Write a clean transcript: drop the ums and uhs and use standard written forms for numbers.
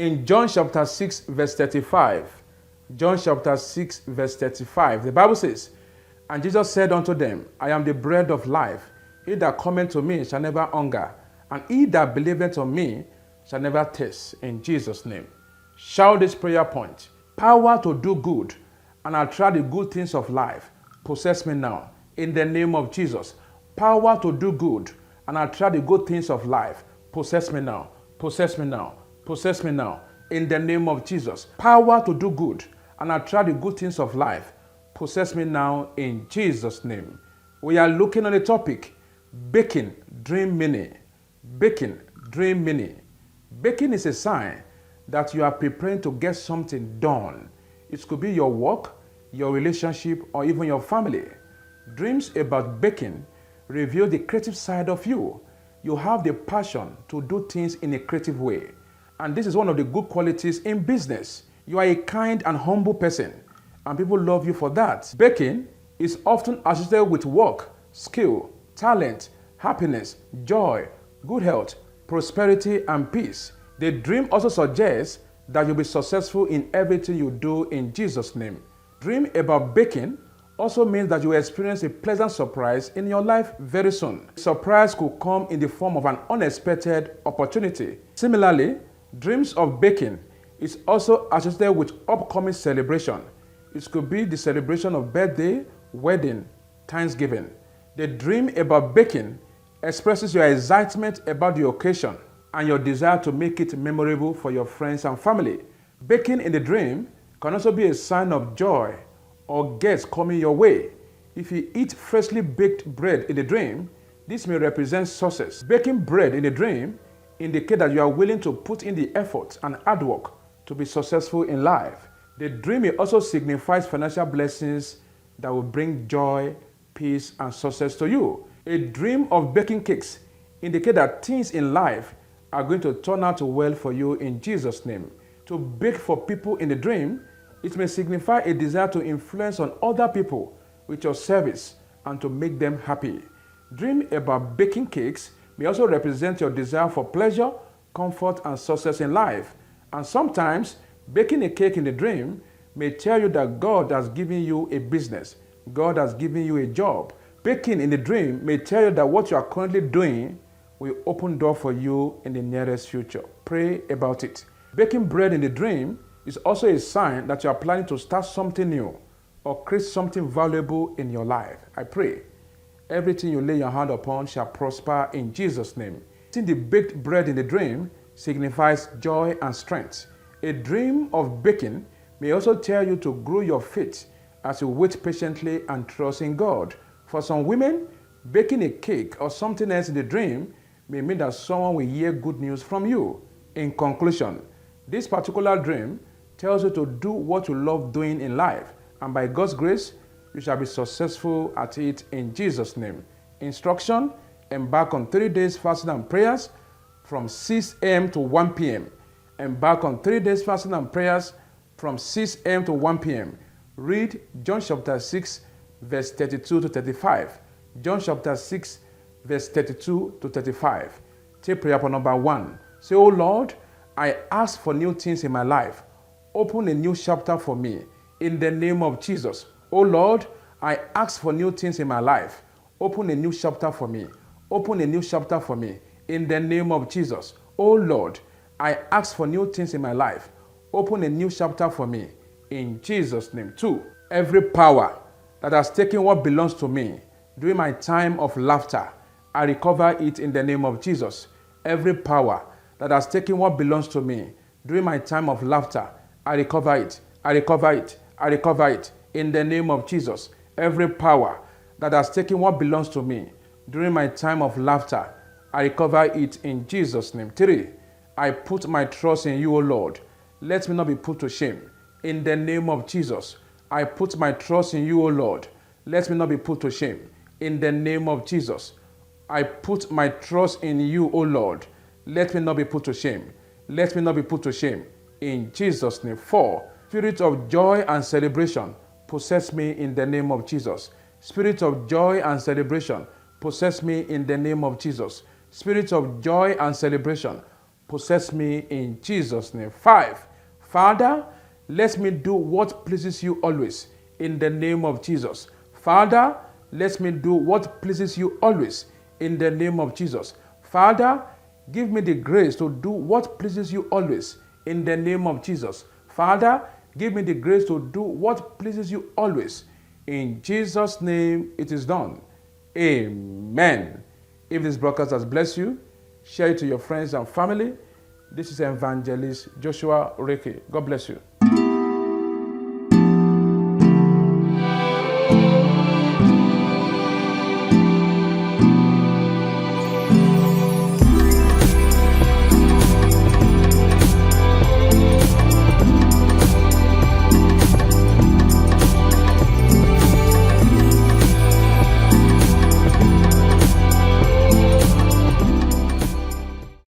In John chapter 6, verse 35, John chapter 6, verse 35, the Bible says, "And Jesus said unto them, I am the bread of life. He that cometh to me shall never hunger, and he that believeth on me shall never thirst." In Jesus' name. Shout this prayer point. Power to do good and attract the good things of life. Possess me now. In the name of Jesus. Power to do good and attract the good things of life. Possess me now. Possess me now. Possess me now. In the name of Jesus. Power to do good and attract the good things of life. Possess me now in Jesus' name. We are looking on the topic, baking dream meaning. Baking dream meaning. Baking is a sign that you are preparing to get something done. It could be your work, your relationship, or even your family. Dreams about baking reveal the creative side of you. You have the passion to do things in a creative way. And this is one of the good qualities in business. You are a kind and humble person, and people love you for that. Baking is often associated with work, skill, talent, happiness, joy, good health, prosperity, and peace. The dream also suggests that you'll be successful in everything you do in Jesus' name. Dream about baking also means that you will experience a pleasant surprise in your life very soon. Surprise could come in the form of an unexpected opportunity. Similarly, dreams of baking is also associated with upcoming celebration. It could be the celebration of birthday, wedding, Thanksgiving. The dream about baking expresses your excitement about the occasion and your desire to make it memorable for your friends and family. Baking in the dream can also be a sign of joy or guests coming your way. If you eat freshly baked bread in the dream, this may represent success. Baking bread in the dream indicates that you are willing to put in the effort and hard work to be successful in life. The dream may also signify financial blessings that will bring joy, peace, and success to you. A dream of baking cakes indicates that things in life are going to turn out well for you in Jesus' name. To bake for people in the dream, it may signify a desire to influence on other people with your service and to make them happy. Dream about baking cakes may also represent your desire for pleasure, comfort, and success in life. And sometimes, baking a cake in the dream may tell you that God has given you a business. God has given you a job. Baking in the dream may tell you that what you are currently doing will open door for you in the nearest future. Pray about it. Baking bread in the dream is also a sign that you are planning to start something new or create something valuable in your life. I pray everything you lay your hand upon shall prosper in Jesus' name. Eating the baked bread in the dream signifies joy and strength. A dream of baking may also tell you to grow your faith as you wait patiently and trust in God. For some women, baking a cake or something else in the dream may mean that someone will hear good news from you. In conclusion, this particular dream tells you to do what you love doing in life, and by God's grace, you shall be successful at it in Jesus' name. Instruction: embark on 3 days fasting and prayers from 6 a.m. to 1 p.m. Embark on 3 days fasting and prayers from 6 a.m. to 1 p.m. Read John chapter 6, verse 32 to 35. John chapter 6, verse 32 to 35. Take prayer point number 1. Say, "Oh Lord, I ask for new things in my life. Open a new chapter for me in the name of Jesus." Oh Lord, I ask for new things in my life. Open a new chapter for me. Open a new chapter for me in the name of Jesus. Oh Lord, I ask for new things in my life. Open a new chapter for me in Jesus' name. 2. Every power that has taken what belongs to me during my time of laughter, I recover it in the name of Jesus. Every power that has taken what belongs to me during my time of laughter, I recover it. I recover it. I recover it in the name of Jesus. Every power that has taken what belongs to me during my time of laughter, I recover it in Jesus' name. 3. I put my trust in you, O Lord. Let me not be put to shame. In the name of Jesus, I put my trust in you, O Lord. Let me not be put to shame. In the name of Jesus, I put my trust in you, O Lord. Let me not be put to shame. Let me not be put to shame. In Jesus' name. 4. Spirit of joy and celebration, possess me in the name of Jesus. Spirit of joy and celebration, possess me in the name of Jesus. Spirit of joy and celebration, possess me in Jesus' name. 5. Father, let me do what pleases you always in the name of Jesus. Father, let me do what pleases you always in the name of Jesus. Father, give me the grace to do what pleases you always in the name of Jesus. Father, give me the grace to do what pleases you always. In Jesus' name it is done. Amen. If this broadcast has blessed you, share it to your friends and family. This is Evangelist Joshua Oreke. God bless you.